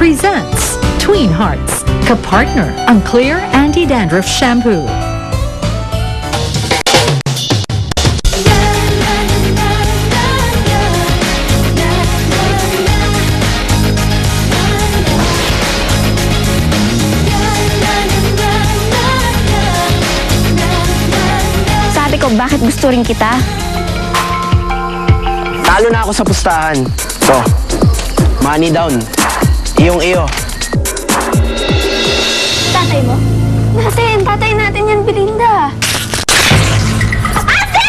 presents Tween Hearts, kapartner ang Clear Anti-Dandruff Shampoo. Sabi ko, bakit gusto rin kita? Talo na ako sa pustahan. So, money down. Iyong-iyo. Tatay mo? Tatay natin yan, Belinda. Ate!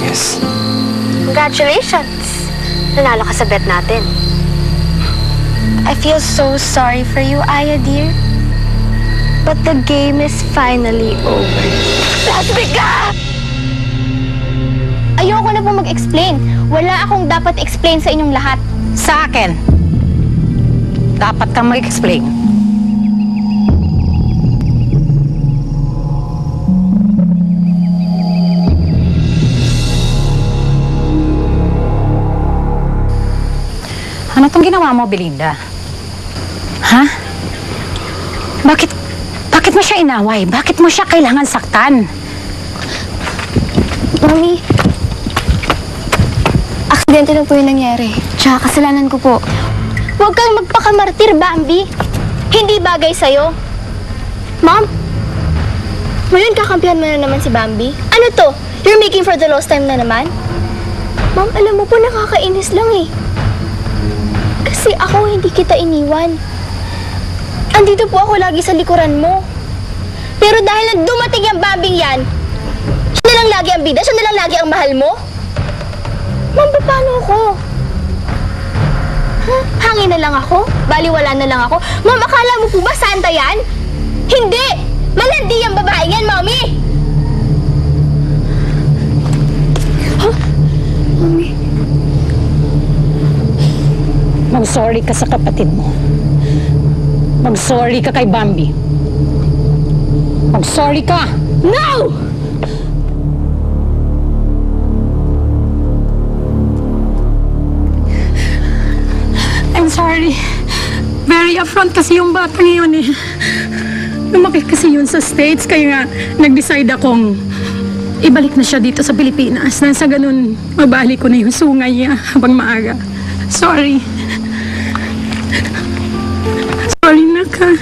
Yes. Congratulations. Nanalo ka sa bet natin. I feel so sorry for you, Aya, dear. But the game is finally over. Plastic ka! Ayoko na po mag-explain. Wala akong dapat explain sa inyong lahat. Sa akin, dapat kang mag-explain. Ano tong ginawa mo, Belinda? Ha? Bakit mo siya inaway? Bakit mo siya kailangan saktan? Mami, aksidente lang po yung nangyari. Tsaka kasalanan ko po. Huwag kang magpakamartir, Bambi. Hindi bagay sa'yo. Mom, ngayon kakampihan mo na naman si Bambi. Ano to? You're making for the lost time na naman? Mom, alam mo po, nakakainis lang eh. Kasi ako hindi kita iniwan. Andito po ako lagi sa likuran mo. Pero dahil na dumating yung Bambing yan, siya na lang lagi ang bida, siya na lang lagi ang mahal mo? Ma'am, paano ako? Huh? Hangin na lang ako? Baliwala na lang ako? Ma'am, akala mo po ba santa yan? Hindi! Malandi ang babae yan, Mami! Huh? Mami? Mag-sorry ka sa kapatid mo. Mag-sorry ka kay Bambi. Mag-sorry ka! No! I'm sorry. Very upfront kasi yung bata ngayon eh. Lumaki kasi yun sa States, kaya nga nag-decide akong ibalik na siya dito sa Pilipinas. Nang sa ganun, mabalik ko na yung sungay niya habang maaga. Sorry. Sorry na ka.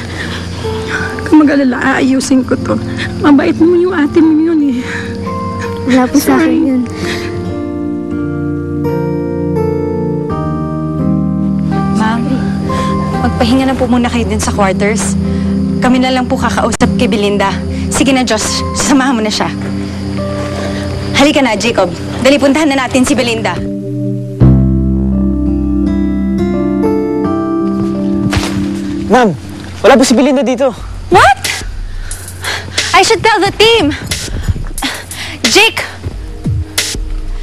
Kung mag-alala, aayusin ko to. Mabait mo yung ate mo yun eh. Wala po sa akin yun. Ma'am, magpahinga na po muna kayo din sa quarters. Kami na lang po kakausap kay Belinda. Sige na, Diyos. Sasamahan mo na siya. Halika na, Jacob. Dali, puntahan na natin si Belinda. Ma'am, wala po si Belinda dito. What? I should tell the team. Jake!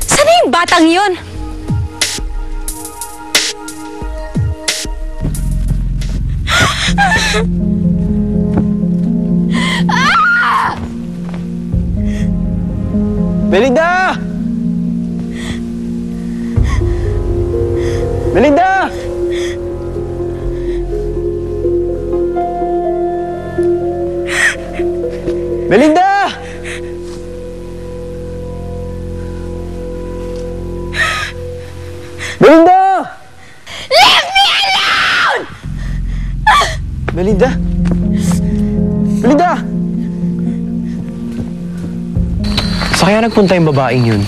Sana yung batang yun? Belinda! Belinda! Belinda! Belinda! Leave me alone! Belinda? Belinda! Sa kaya nagpunta yung babaeng yun?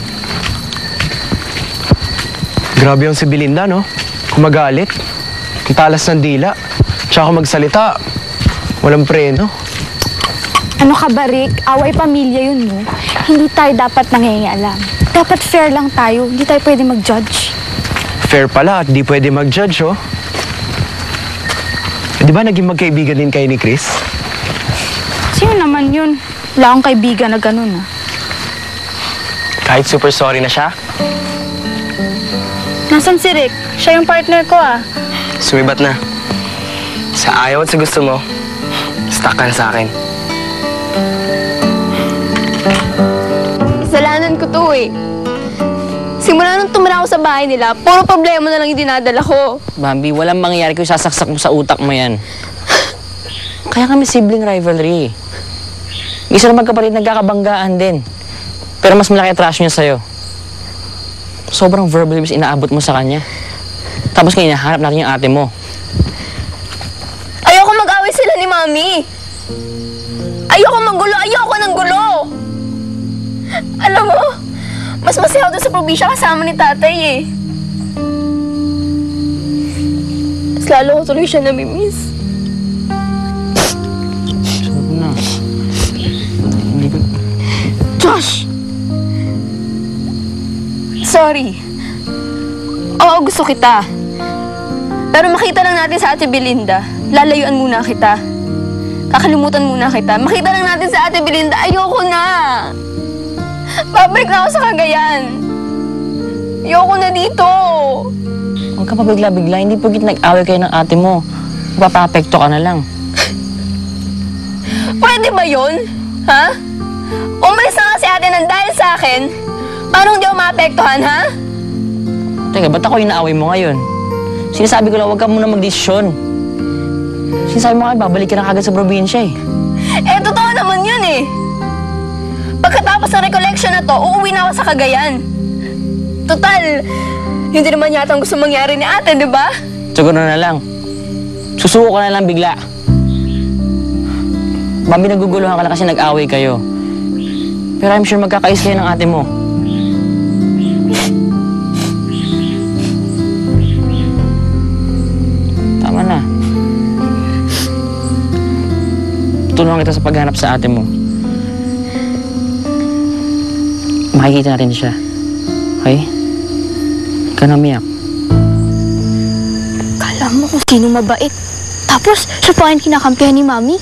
Grabe yung si Belinda, no? Kung magalit, ang talas ng dila, tsaka kung magsalita, walang preno. Ano ka ba, Rick? Away pamilya yun, no? Hindi tayo dapat nangingialam. Dapat fair lang tayo. Hindi tayo pwede mag-judge. Fair pala at di pwede mag-judge, oh. Di ba naging magkaibigan din kayo ni Chris? Sino naman yun? Wala akong kaibigan na ganun, ah. Kahit super sorry na siya? Nasaan si Rick? Siya yung partner ko, ah. Sumibat na. Sa ayaw at sa gusto mo, stuck ka na sa akin. Kasalanan ko to, eh. Si Simula nung tumira ako sa bahay nila, puro problema na lang yung dinadala ko. Bambi, walang mangyayari kung sasaksak mo sa utak mo yan. Kaya kami sibling rivalry. Isa na magkapatid nagkakabanggaan din. Pero mas malaki trash niya sa'yo. Sobrang verbal abuse inaabot mo sa kanya. Tapos ngayon, hinahanap natin yung ate mo. Ayoko mag-away sila ni Mami. Ayoko magulo, ayoko ng gulo. Alam mo, mas masaya ako doon sa probinsya kasama ni tatay eh. Mas lalo ko tuloy siya namimiss. Sabi na. Hindi ko... Josh! Sorry. Oo, gusto kita. Pero makita lang natin sa Ate Belinda. Lalayuan muna kita. Kakalimutan muna kita. Makita lang natin sa Ate Belinda. Ayoko na. Babalik na ako sa Cagayan. Ayoko na dito. Huwag ka pabigla-bigla. Hindi pagit nag-away kayo ng ate mo. Mapapapekto ka na lang. Pwede ba yun? Ha? Umalis na nga si ate nang dahil sa akin. Paano hindi ako maapektuhan, ha? Teka, ba't ako inaaway mo ngayon? Sinasabi ko lang, huwag ka muna magdesisyon. Sinasabi mo nga, babalik ka na kagad sa probinsya eh. Eh, totoo naman yun eh. Pagkatapos ng recollection na to, uuwi na ako sa Cagayan. Total, hindi naman yata ang gusto mangyari ni ate, di ba? Siguro na lang. Susuko ka na lang bigla. Bambi, naguguluhan ka lang kasi nag-away kayo. Pero I'm sure magkakais kayo ng ate mo. Tama na. Tulungan kita sa paghanap sa ate mo. Makikita natin siya. Okay? Ikaw na umiyak. Kala mo kung sino mabait. Tapos, siya pa ang kinakampihan ni Mami.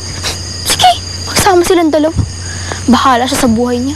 Sige, magsama silang dalawa. Bahala siya sa buhay niya.